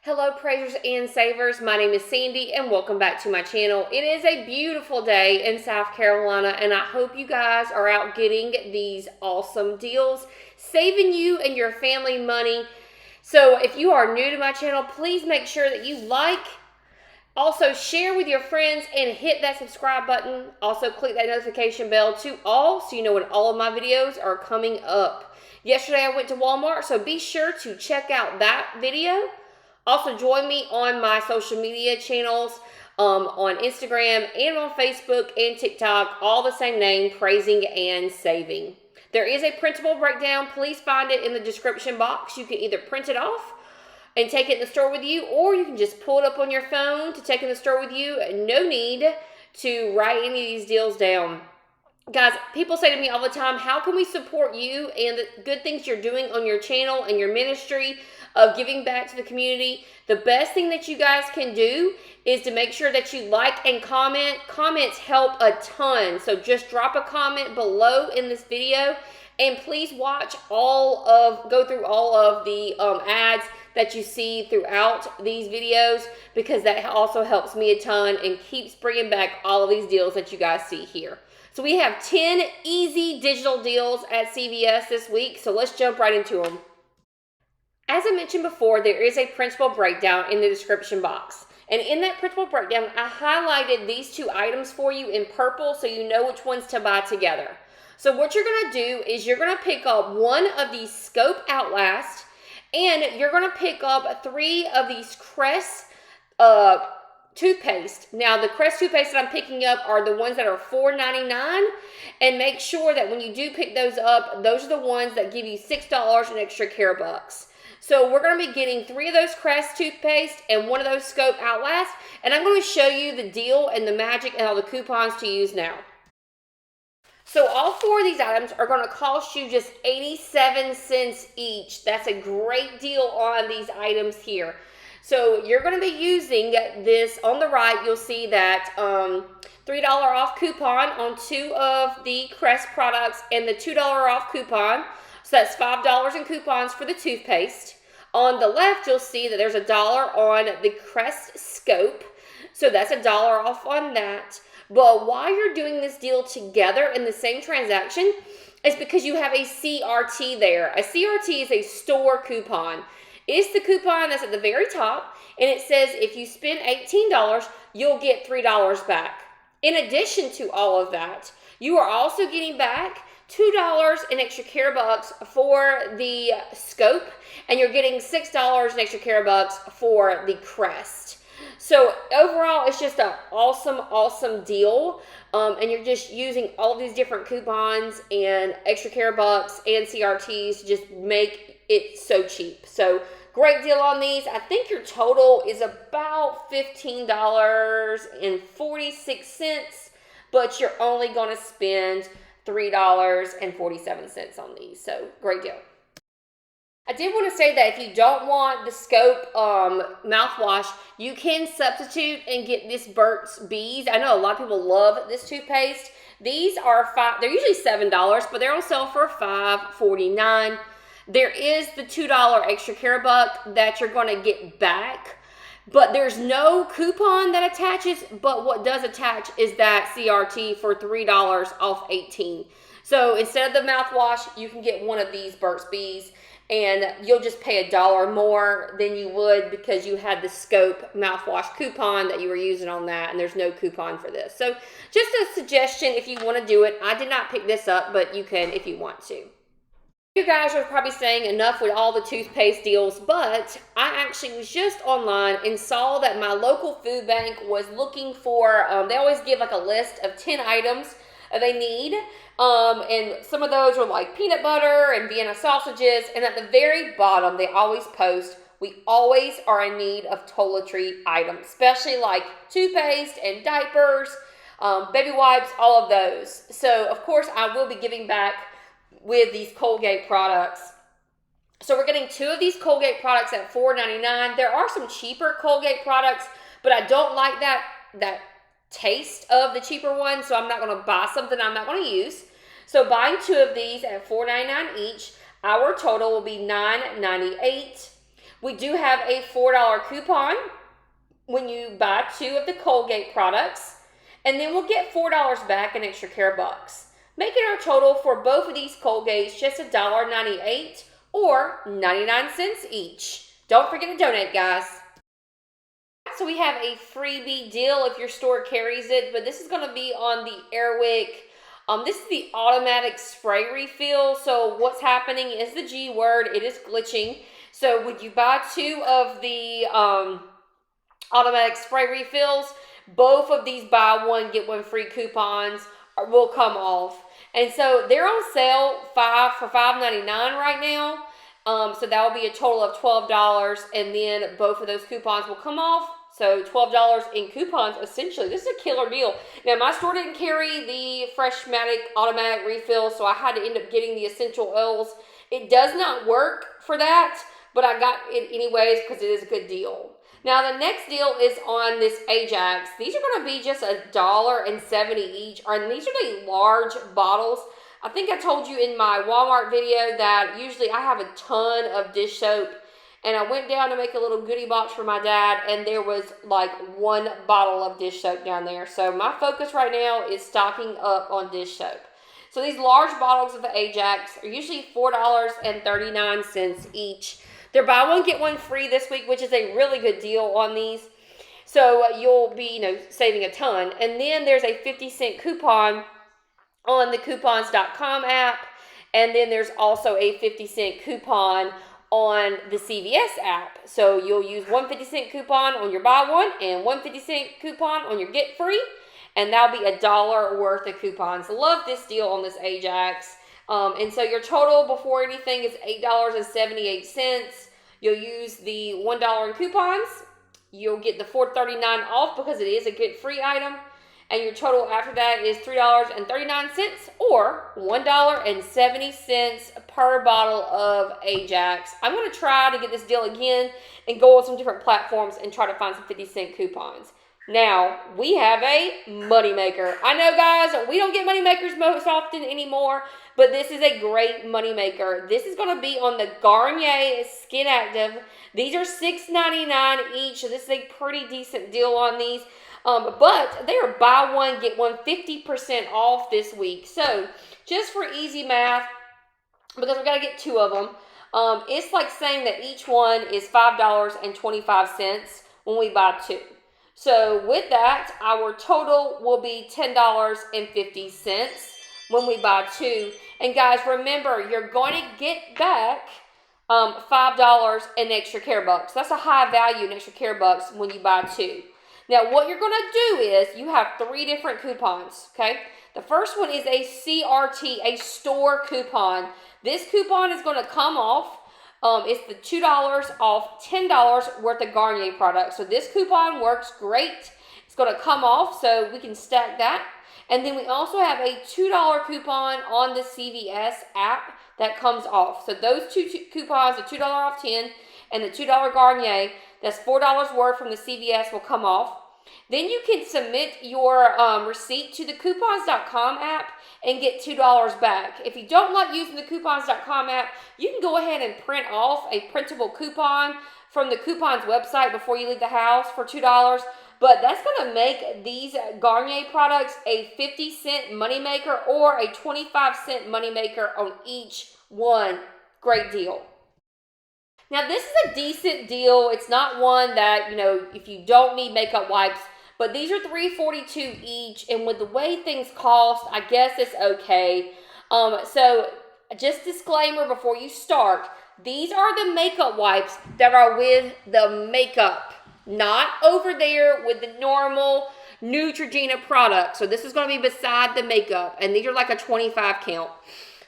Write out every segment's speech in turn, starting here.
Hello praisers and savers, my name is Sandy and welcome back to my channel. It is a beautiful day in South Carolina and I hope you guys are out getting these awesome deals, saving you and your family money. So if you are new to my channel, please make sure that you like, also share with your friends and hit that subscribe button. Also click that notification bell to all so you know when all of my videos are coming up. Yesterday I went to Walmart, so be sure to check out that video. Also, join me on my social media channels on Instagram and on Facebook and TikTok, all the same name, Praising and Saving. There is a printable breakdown. Please find it in the description box. You can either print it off and take it in the store with you, or you can just pull it up on your phone to take in the store with you. No need to write any of these deals down. Guys, people say to me all the time, how can we support you and the good things you're doing on your channel and your ministry of giving back to the community? The best thing that you guys can do is to make sure that you like and comment. Comments help a ton. So just drop a comment below in this video and please go through all of the ads that you see throughout these videos, because that also helps me a ton and keeps bringing back all of these deals that you guys see here. So we have 10 easy digital deals at CVS this week, so let's jump right into them. As I mentioned before, there is a printable breakdown in the description box. And in that printable breakdown, I highlighted these two items for you in purple so you know which ones to buy together. So what you're going to do is you're going to pick up one of these Scope Outlast, and you're going to pick up 3 of these Crest toothpaste. Now, the Crest toothpaste that I'm picking up are the ones that are $4.99, and make sure that when you do pick those up, those are the ones that give you $6 in extra care bucks. So we're going to be getting 3 of those Crest toothpaste and 1 of those Scope Outlast, and I'm going to show you the deal and the magic and all the coupons to use now. So all 4 of these items are going to cost you just 87 cents each. That's a great deal on these items here. So you're going to be using this. On the right, you'll see that $3 off coupon on 2 of the Crest products and the $2 off coupon. So that's $5 in coupons for the toothpaste. On the left, you'll see that there's $1 on the Crest Scope. So that's $1 off on that. But why you're doing this deal together in the same transaction is because you have a CRT there. A CRT is a store coupon. It's the coupon that's at the very top, and it says if you spend $18, you'll get $3 back. In addition to all of that, you are also getting back $2 in extra care bucks for the Scope, and you're getting $6 in extra care bucks for the Crest. So overall, it's just an awesome deal, and you're just using all of these different coupons and extra care bucks and CRTs to just make it so cheap. So great deal on these. I think your total is about $15.46, but you're only going to spend $3.47 on these. So great deal. I did want to say that if you don't want the Scope mouthwash, you can substitute and get this Burt's Bees. I know a lot of people love this toothpaste. These are they're usually $7, but they're on sale for $5.49. There is the $2 extra care buck that you're going to get back, but there's no coupon that attaches, but what does attach is that CRT for $3 off 18. So instead of the mouthwash, you can get one of these Burt's Bees, and you'll just pay $1 more than you would because you had the Scope mouthwash coupon that you were using on that, and there's no coupon for this. So just a suggestion if you want to do it. I did not pick this up, but you can if you want to. You guys are probably saying enough with all the toothpaste deals, but I actually was just online and saw that my local food bank was looking for, they always give like a list of 10 items they need, and some of those are like peanut butter and Vienna sausages, and at the very bottom they always post, we always are in need of toiletry items, especially like toothpaste and diapers, baby wipes, all of those. So of course I will be giving back with these Colgate products. So we're getting 2 of these Colgate products at $4.99. There are some cheaper Colgate products, but I don't like that taste of the cheaper one, so I'm not going to buy something I'm not going to use. So buying 2 of these at $4.99 each, our total will be $9.98. We do have a $4 coupon when you buy 2 of the Colgate products, and then we'll get $4 back in extra care bucks, making our total for both of these Colgates just $1.98 or 99 cents each. Don't forget to donate, guys. So we have a freebie deal if your store carries it, but this is going to be on the Airwick. This is the automatic spray refill. So what's happening is the G word. It is glitching. So when you buy 2 of the automatic spray refills, both of these buy 1 get 1 free coupons will come off. And so they're on sale for $5.99 right now. So that will be a total of $12, and then both of those coupons will come off. So $12 in coupons, essentially. This is a killer deal. Now, my store didn't carry the Freshmatic automatic refill, so I had to end up getting the essential oils. It does not work for that, but I got it anyways because it is a good deal. Now, the next deal is on this Ajax. These are going to be just $1.70 each, and these are the large bottles. I think I told you in my Walmart video that usually I have a ton of dish soap, and I went down to make a little goodie box for my dad, and there was like 1 bottle of dish soap down there. So my focus right now is stocking up on dish soap. So these large bottles of the Ajax are usually $4.39 each. They're buy 1, get 1 free this week, which is a really good deal on these. So you'll be, saving a ton. And then there's a 50-cent coupon on the coupons.com app. And then there's also a 50-cent coupon on the CVS app. So you'll use 1 50-cent coupon on your buy 1 and 1 50-cent coupon on your get free. And that'll be $1 worth of coupons. Love this deal on this Ajax. And so your total before anything is $8.78. You'll use the $1 in coupons. You'll get the $4.39 off because it is a get free item. And your total after that is $3.39 or $1.70 per bottle of Ajax. I'm going to try to get this deal again and go on some different platforms and try to find some 50-cent coupons. Now, we have a moneymaker. I know, guys, we don't get moneymakers most often anymore, but this is a great moneymaker. This is going to be on the Garnier Skin Active. These are $6.99 each, so this is a pretty decent deal on these. But they are buy 1, get 1 50% off this week. So, just for easy math, because we've got to get 2 of them, it's like saying that each one is $5.25 when we buy 2. So with that, our total will be $10.50 when we buy 2. And guys, remember, you're going to get back $5 in extra care bucks. That's a high value in extra care bucks when you buy 2. Now, what you're going to do is you have 3 different coupons, okay? The first one is a CRT, a store coupon. This coupon is going to come off. It's the $2 off $10 worth of Garnier products. So this coupon works great. It's going to come off, so we can stack that. And then we also have a $2 coupon on the CVS app that comes off. So those 2 coupons, the $2 off 10 and the $2 Garnier, that's $4 worth from the CVS will come off. Then you can submit your receipt to the coupons.com app and get $2 back. If you don't like using the coupons.com app, you can go ahead and print off a printable coupon from the coupons website before you leave the house for $2. But that's going to make these Garnier products a 50-cent moneymaker or a 25-cent moneymaker on each one. Great deal. Now, this is a decent deal. It's not one that, if you don't need makeup wipes, but these are $3.42 each, and with the way things cost, I guess it's okay. So, just disclaimer before you start, these are the makeup wipes that are with the makeup, not over there with the normal Neutrogena product. So, this is going to be beside the makeup, and these are like a 25 count.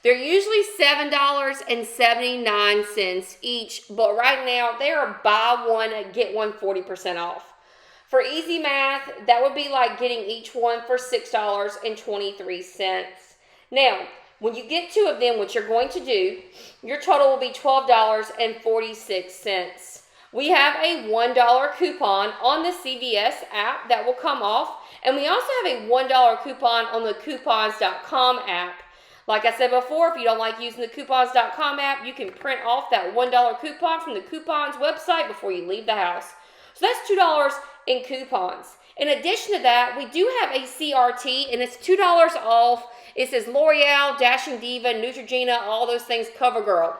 They're usually $7.79 each, but right now they are buy 1, get 1 40% off. For easy math, that would be like getting each one for $6.23. Now, when you get 2 of them, what you're going to do, your total will be $12.46. We have a $1 coupon on the CVS app that will come off, and we also have a $1 coupon on the coupons.com app. Like I said before, if you don't like using the coupons.com app, you can print off that $1 coupon from the coupons website before you leave the house. So that's $2 in coupons. In addition to that, we do have a CRT, and it's $2 off. It says L'Oreal, Dashing Diva, Neutrogena, all those things, CoverGirl.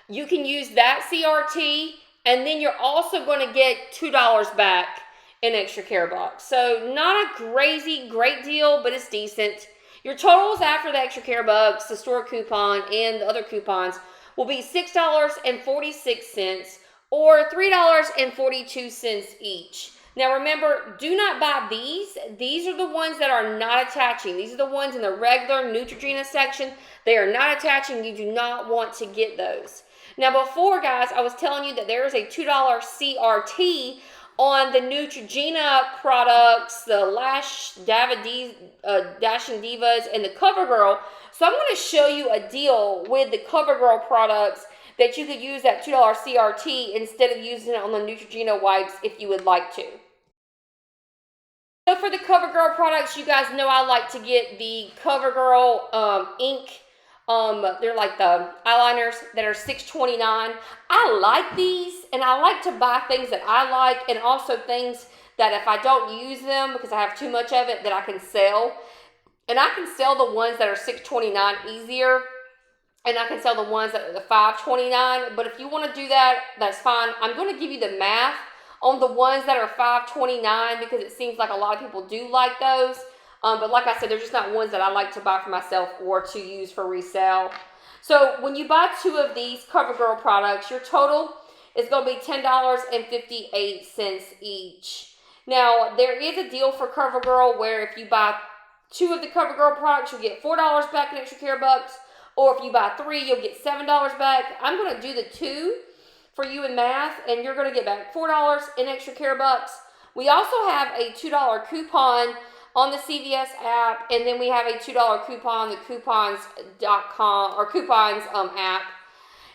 You can use that CRT, and then you're also going to get $2 back in extra care bucks. So not a crazy great deal, but it's decent. Your totals after the extra care bucks, the store coupon, and the other coupons will be $6.46 or $3.42 each. Now remember, do not buy these. These are the ones that are not attaching. These are the ones in the regular Neutrogena section. They are not attaching. You do not want to get those. Now before, guys, I was telling you that there is a $2 CRT on the Neutrogena products, the Dashing Divas, and the CoverGirl. So I'm going to show you a deal with the CoverGirl products that you could use that $2 CRT instead of using it on the Neutrogena wipes if you would like to. So for the CoverGirl products, you guys know I like to get the CoverGirl ink. They're like the eyeliners that are $6.29. I like these, and I like to buy things that I like, and also things that if I don't use them because I have too much of it, that I can sell. And I can sell the ones that are $6.29 easier, and I can sell the ones that are the $5.29. But if you want to do that, that's fine. I'm going to give you the math on the ones that are $5.29 because it seems like a lot of people do like those. But like I said, they're just not ones that I like to buy for myself or to use for resale. So when you buy 2 of these CoverGirl products, your total is going to be $10.58 each. Now, there is a deal for CoverGirl where if you buy 2 of the CoverGirl products, you'll get $4 back in extra care bucks. Or if you buy 3, you'll get $7 back. I'm going to do the 2 for you in math, and you're going to get back $4 in extra care bucks. We also have a $2 coupon on the CVS app, and then we have a $2 coupon on the coupons.com or coupons app.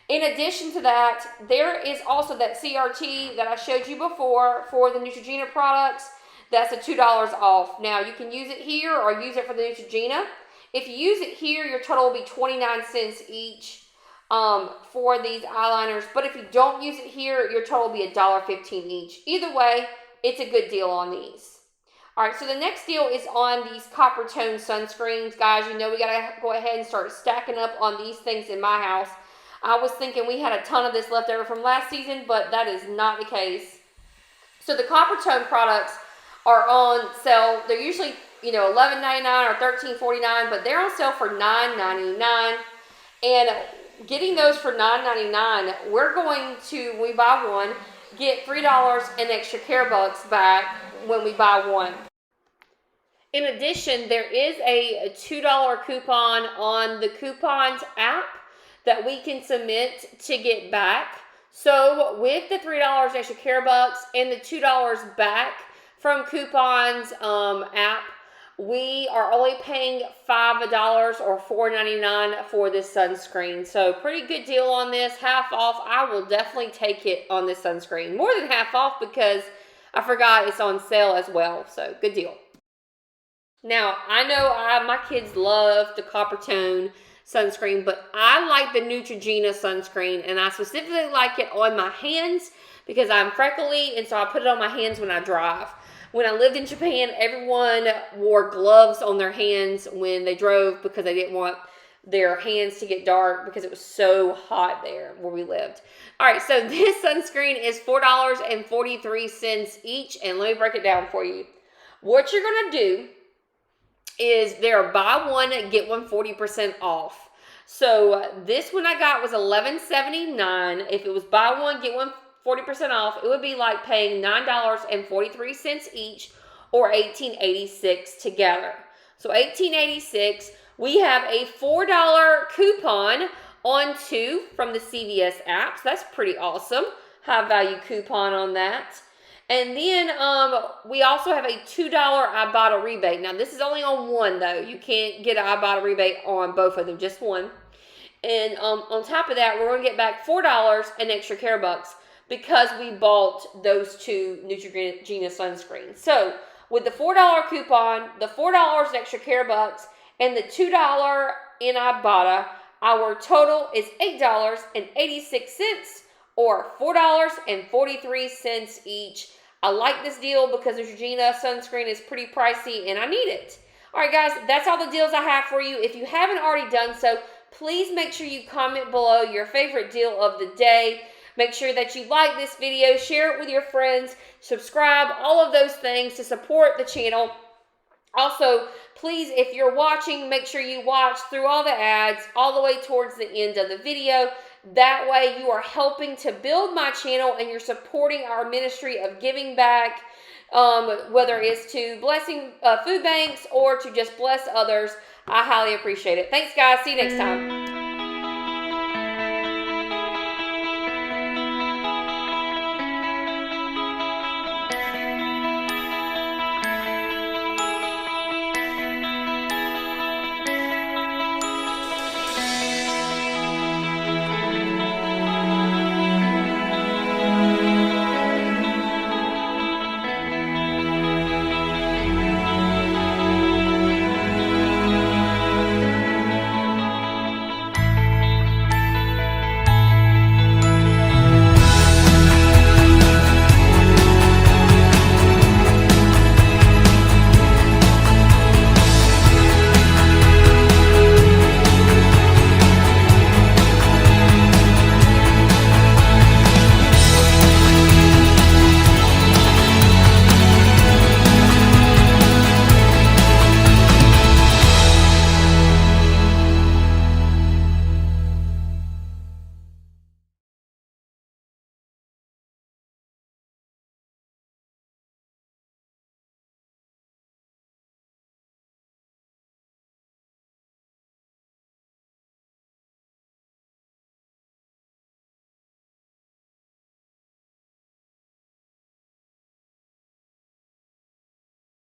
In addition to that, there is also that CRT that I showed you before for the Neutrogena products. That's a $2 off. Now, you can use it here or use it for the Neutrogena. If you use it here, your total will be 29 cents each for these eyeliners. But if you don't use it here, your total will be $1.15 each. Either way, it's a good deal on these. All right, so the next deal is on these copper tone sunscreens. Guys, you know we got to go ahead and start stacking up on these things in my house. I was thinking we had a ton of this left over from last season, but that is not the case. So the copper tone products are on sale. They're usually, you know, $11.99 or $13.49, but they're on sale for $9.99. And getting those for $9.99, we're going to, when we buy one, get $3 in extra care bucks back when we buy one. In addition, there is a $2 coupon on the coupons app that we can submit to get back. So with the $3 extra care bucks and the $2 back from coupons app, we are only paying $5 or $4.99 for this sunscreen. So pretty good deal on this. Half off. I will definitely take it on this sunscreen. More than half off because I forgot it's on sale as well. So good deal. Now, I know my kids love the copper tone sunscreen, but I like the Neutrogena sunscreen, and I specifically like it on my hands because I'm freckly, and so I put it on my hands when I drive. When I lived in Japan, everyone wore gloves on their hands when they drove because they didn't want their hands to get dark because it was so hot there where we lived. All right, so this sunscreen is $4.43 each, and let me break it down for you. What you're going to do is there buy one, get one 40% off. So this one I got was $11.79. If it was buy one, get one 40% off, it would be like paying $9.43 each or $18.86 together. So $18.86. We have a $4 coupon on 2 from the CVS app. So that's pretty awesome. High value coupon on that. And then we also have a $2 IBOTTA rebate. Now this is only on one though. You can't get an IBOTTA rebate on both of them, just one. And on top of that, we're going to get back $4 in extra care bucks because we bought those 2 Neutrogena sunscreens. So with the $4 coupon, the $4 extra care bucks, and the $2 in IBOTTA, our total is $8.86 or $4.43 each. I like this deal because the Neutrogena sunscreen is pretty pricey and I need it. All right, guys, that's all the deals I have for you. If you haven't already done so, please make sure you comment below your favorite deal of the day. Make sure that you like this video, share it with your friends, subscribe, all of those things to support the channel. Also, please, if you're watching, make sure you watch through all the ads all the way towards the end of the video. That way you are helping to build my channel and you're supporting our ministry of giving back, whether it's to blessing food banks or to just bless others. I highly appreciate it. Thanks, guys. See you next time.